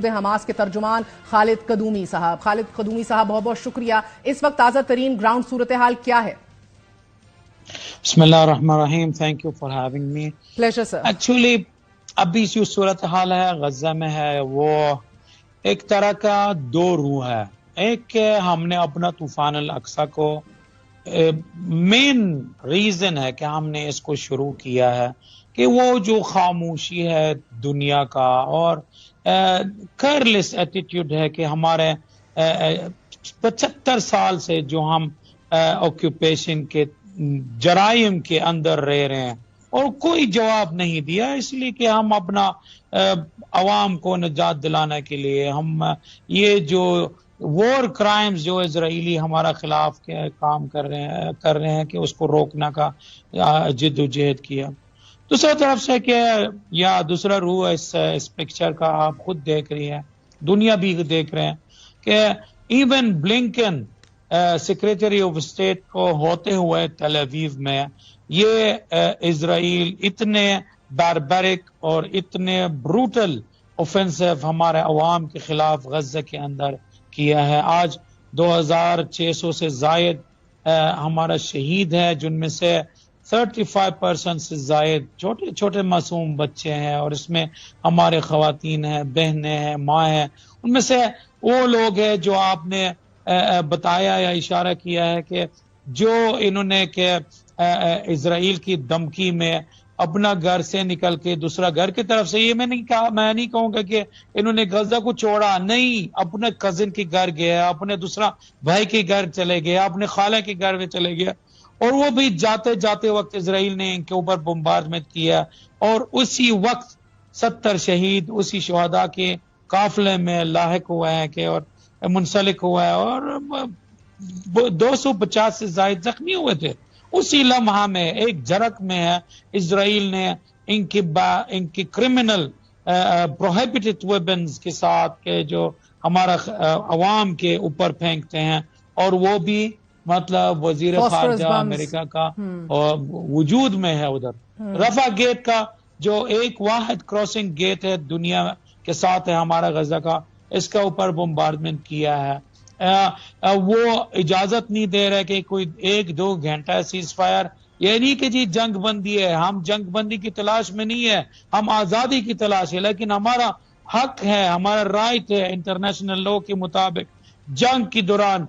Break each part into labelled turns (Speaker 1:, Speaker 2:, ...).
Speaker 1: موجود ہیں حماس کے ترجمان خالد قدومی صاحب. خالد قدومی صاحب بہت بہت شکریہ. اس وقت تازہ ترین گراؤنڈ صورتحال کیا ہے؟
Speaker 2: بسم اللہ الرحمن الرحیم. Thank you for having me.
Speaker 1: Pleasure sir.
Speaker 2: Actually ابھی جو صورتحال ہے غزہ میں ہے وہ ایک طرح کا دو روح ہے. ایک کہ ہم نے اپنا طوفان الاقصی کو مین ریزن ہے کہ ہم نے اس کو شروع کیا ہے کہ وہ جو خاموشی ہے دنیا کا اور کیئرلیس ایٹیٹیوڈ ہے کہ ہمارے 75 سال سے جو ہم آکوپیشن کے جرائم کے اندر رہ رہے ہیں اور کوئی جواب نہیں دیا، اس لیے کہ ہم اپنا عوام کو نجات دلانے کے لیے ہم یہ جو وار کرائمز جو اسرائیلی ہمارا خلاف کام کر رہے ہیں کہ اس کو روکنا کا جد و جہد کیا. دوسرا طرف سے کہ یا دوسرا روح اس پکچر کا آپ خود دیکھ رہی ہیں، دنیا بھی دیکھ رہے ہیں کہ even Blinken secretary of state کو ہوتے ہوئے تل اویو میں یہ اسرائیل اتنے باربرک اور اتنے بروٹل اوفینسو ہمارے عوام کے خلاف غزہ کے اندر کیا ہے. آج 2600 سے زائد ہمارا شہید ہے، جن میں سے 35% سے زائد چھوٹے چھوٹے معصوم بچے ہیں، اور اس میں ہمارے خواتین ہیں، بہنیں ہیں، ماں ہیں. ان میں سے وہ لوگ ہیں جو آپ نے بتایا یا اشارہ کیا ہے کہ جو انہوں نے کہ اسرائیل کی دھمکی میں اپنا گھر سے نکل کے دوسرا گھر کی طرف سے، یہ میں نہیں کہوں گا کہ انہوں نے غزہ کو چھوڑا، نہیں، اپنے کزن کے گھر گیا، اپنے دوسرا بھائی کے گھر چلے گیا، اپنے خالہ کے گھر میں چلے گیا، اور وہ بھی جاتے جاتے وقت اسرائیل نے ان کے اوپر بمبارڈمنٹ کیا، اور اسی وقت 70 شہید اسی شہداء کے قافلے میں لاحق ہوا ہے کہ اور منسلک ہوا ہے، اور 250 سے زائد زخمی ہوئے تھے. اسی لمحہ میں ایک جھڑک میں ہے اسرائیل نے ان کی کرمنل پروہیبٹڈ ویپنز کے ساتھ کہ جو ہمارا عوام کے اوپر پھینکتے ہیں، اور وہ بھی مطلب وزیر خارجہ امریکہ کا وجود میں ہے ادھر. رفح گیٹ کا جو ایک واحد کراسنگ گیٹ ہے دنیا کے ساتھ ہے ہمارا غزہ کا، اس کا اوپر بمبارڈمنٹ کیا ہے. وہ اجازت نہیں دے رہے کہ کوئی 1-2 گھنٹہ سیز فائر، یہ نہیں کہ جی جنگ بندی ہے، ہم جنگ بندی کی تلاش میں نہیں ہے، ہم آزادی کی تلاش ہے، لیکن ہمارا حق ہے، ہمارا رائٹ ہے انٹرنیشنل لاء کے مطابق جنگ کے دوران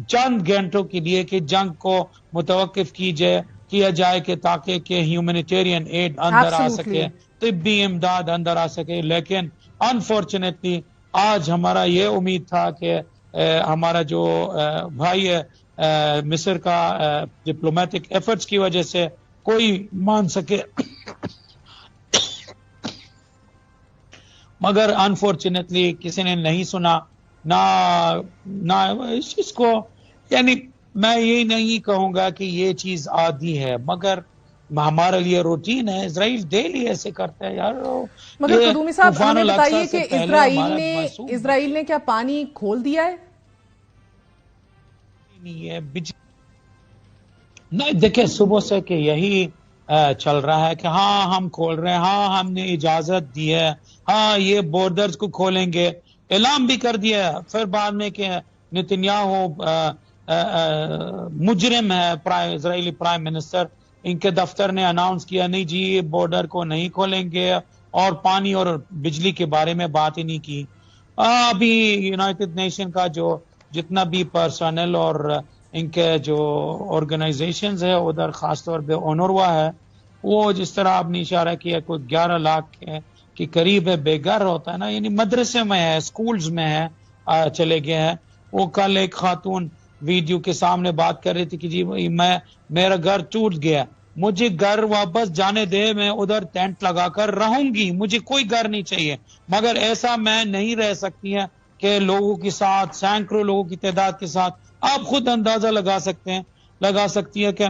Speaker 2: چند گھنٹوں کے لیے کہ جنگ کو متوقف کیا جائے کہ تاکہ کہ ہیومینیٹیرین ایڈ اندر آ سکے، طبی امداد اندر آ سکے. لیکن انفارچونیٹلی آج ہمارا یہ امید تھا کہ ہمارا جو بھائی ہے مصر کا ڈپلومیٹک ایفرٹس کی وجہ سے کوئی مان سکے، مگر انفارچونیٹلی کسی نے نہیں سنا. نہ اس چیز کو، یعنی میں یہ نہیں کہوں گا کہ یہ چیز عادی ہے، مگر ہمارے لیے روٹین ہے. اسرائیل ڈیلی ایسے کرتا ہے یار.
Speaker 1: مگر قدومی صاحب ہمیں بتائیے کہ اسرائیل نے کیا پانی کھول دیا ہے؟
Speaker 2: نہیں، دیکھیں صبح سے کہ یہی چل رہا ہے کہ ہاں ہم کھول رہے ہیں، ہاں ہم نے اجازت دی ہے، ہاں یہ بارڈرز کو کھولیں گے، اعلان بھی کر دیا. پھر بعد میں کہ نتنیاہو مجرم ہے، اسرائیلی پرائم منسٹر، ان کے دفتر نے اناؤنس کیا نہیں جی یہ بارڈر کو نہیں کھولیں گے، اور پانی اور بجلی کے بارے میں بات ہی نہیں کی. ابھی یونائٹڈ نیشن کا جو جتنا بھی پرسنل اور ان کے جو آرگنائزیشنز ہے ادھر خاص طور پہ اونروا ہے، وہ جس طرح آپ نے اشارہ کیا کوئی 11 لاکھ کے قریب ہے بے گھر ہوتا ہے نا، یعنی مدرسے میں ہے، سکولز میں ہے، چلے گئے ہیں. وہ کل ایک خاتون ویڈیو کے سامنے بات کر رہی تھی کہ جی میرا گھر ٹوٹ گیا، مجھے گھر واپس جانے دے، میں ادھر ٹینٹ لگا کر رہوں گی، مجھے کوئی گھر نہیں چاہیے. مگر ایسا میں نہیں رہ سکتی ہے کہ لوگوں کے ساتھ، سینکڑوں لوگوں کی تعداد کے ساتھ، آپ خود اندازہ لگا سکتی ہے کہ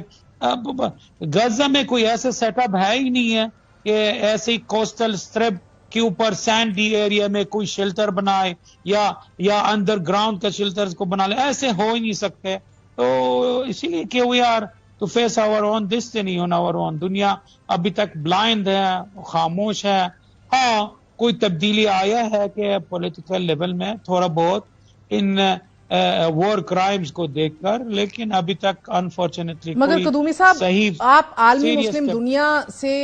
Speaker 2: غزہ میں کوئی ایسا سیٹ اپ ہے ہی نہیں ہے کہ ایسی کوسٹل اسٹرپ کے اوپر سینڈی ایریا میں کوئی شیلٹر بنائے یا انڈر گراؤنڈ کا شیلٹر کو بنا لے، ایسے ہو ہی نہیں سکتے. تو اسی لیے کہ we are to face our own destiny on our own. دنیا ابھی تک بلائنڈ ہے، خاموش ہے. ہاں کوئی تبدیلی آیا ہے کہ پولیٹیکل لیول میں تھوڑا بہت ان وار کرائمز کو دیکھ کر، لیکن ابھی تک انفارچونیٹلی
Speaker 1: مگر قدومی صاحب آپ عالمی مسلم دنیا سے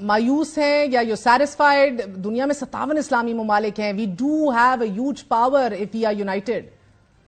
Speaker 1: مایوس ہیں یا یو سیٹسفائیڈ؟ دنیا میں 57 اسلامی ممالک ہیں. We do have a huge power if we are United.